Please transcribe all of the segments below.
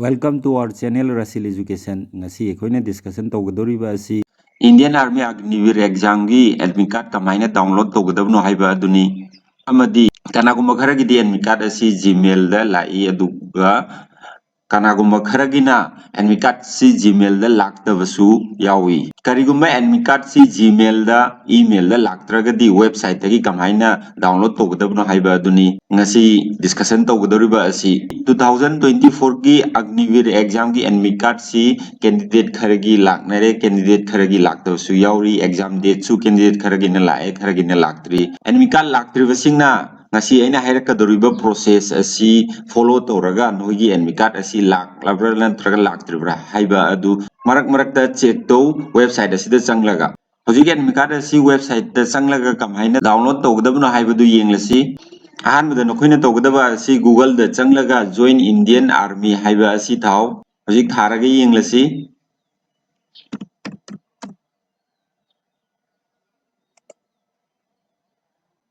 Welcome to our channel Rasil Education. Ngasi ekhoi discussion tawgadoriba asi Indian Army Agniveer exam gi admit card kamaina download tawgadabno haiba aduni amadi kanagumba kharagidi admit card asi Gmail da lai aduga kanagumba kharagina admit card si Gmail da laktabasu yawi karigumba admit card si Gmail da email da laktragadi website tagi kamaina download tawgadabno haiba aduni ngasi discussion tawgadoriba asi 2024 की Agniveer exam की admit card सी candidate खरगी लाकनरे candidate खरगी लाक्तबसु यावरी exam date सु candidate खरगी न लाए खरगी न लाक्त्री एडमिट कार्ड लाक्त्री बसिंगना ngasi aina hairakadoriba process asi follow toraga noigi admit card asi laklabra nantraga laktribra haiba adu marak ta check to website asida changlaga hojik admit card asi website ta changlaga kamaina download togdabno haibadu yenglasi अहमद नखोइना तौगदबा asi Google da changlaga join Indian Army haiba asi thau hojik tharaga yenglasi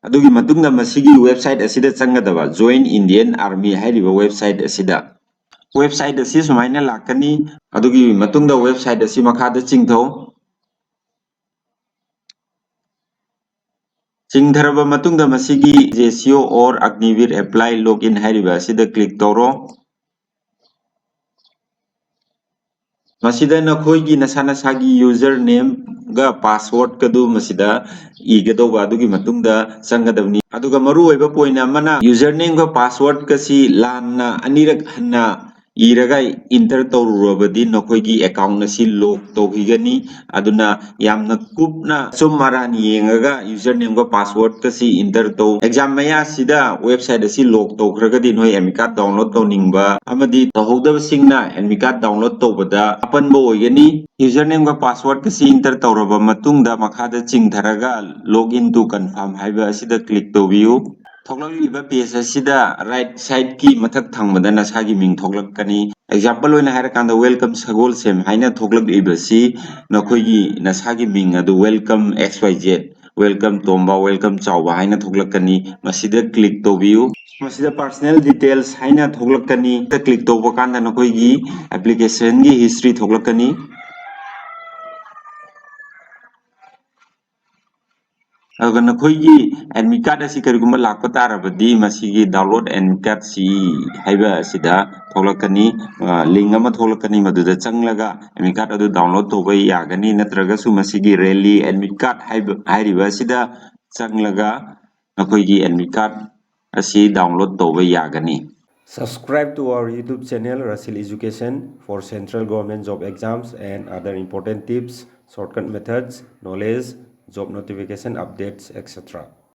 adugi matungda masigi website asida changadaba join Indian Army hairiba website asida website asi sumaina lakani adugi matungda website asi makhada chingtho Singdharaba matungda masigi JCO or Agniveer apply login hairiba asida click toro masida nakhoigi nasana sagi username ga password kadu masida igadauba adugi matungda changadabni aduga maru oiba point amana username ga password kasi lanna anirak hanna iraga enter tawrurabadi nakhoigi account asi log tawhigani aduna yamna kupna summaran yengaga username ga password kasi enter taw exam maya sida website asi log tawkragadi noi admit card download tawningba amadi tawhodaba singna admit card download tawbada apanba oigani username ga password kasi enter tawraba matungda makhada chingtharaga login to confirm haiba asida click tawbiu थोगललिबा page असिदा right side की मथक थंगबदा नसागी मिंग थोगलकनी example ओइना हायरकांदा वेलकम सगोल सेम हाइना थोगललिबसी नखोगी नसागी मिंग अदु वेलकम XYZ वेलकम तोंबा वेलकम चावबा हाइना थोगलकनी मसिदा क्लिक तोबियु मसिदा पर्सनल डिटेल्स हाइना थोगलकनी ता क्लिक तोबा कांदा नखोगी एप्लीकेशन की हिस्ट्री थोगलकनी अगर नखोगी एडमिट कार्ड असी करिगुम्बा लाकपा ताराबदी मसीगी डाउनलोड एडमिट कार्ड सी हाइबा असिदा थोलकनी लिंक अमा थोलकनी मदुदा चंगलगा एडमिट कार्ड अदु डाउनलोड तोबा यागनी नत्रगसु मसीगी रैली एडमिट कार्ड हाइरिबा असिदा चंगलगा नखोगी एडमिट कार्ड असी डाउनलोड तोबा यागनी Subscribe to our YouTube channel Rasil Education for central government job exams and other important tips, shortcut methods, knowledge, job notification updates, etc.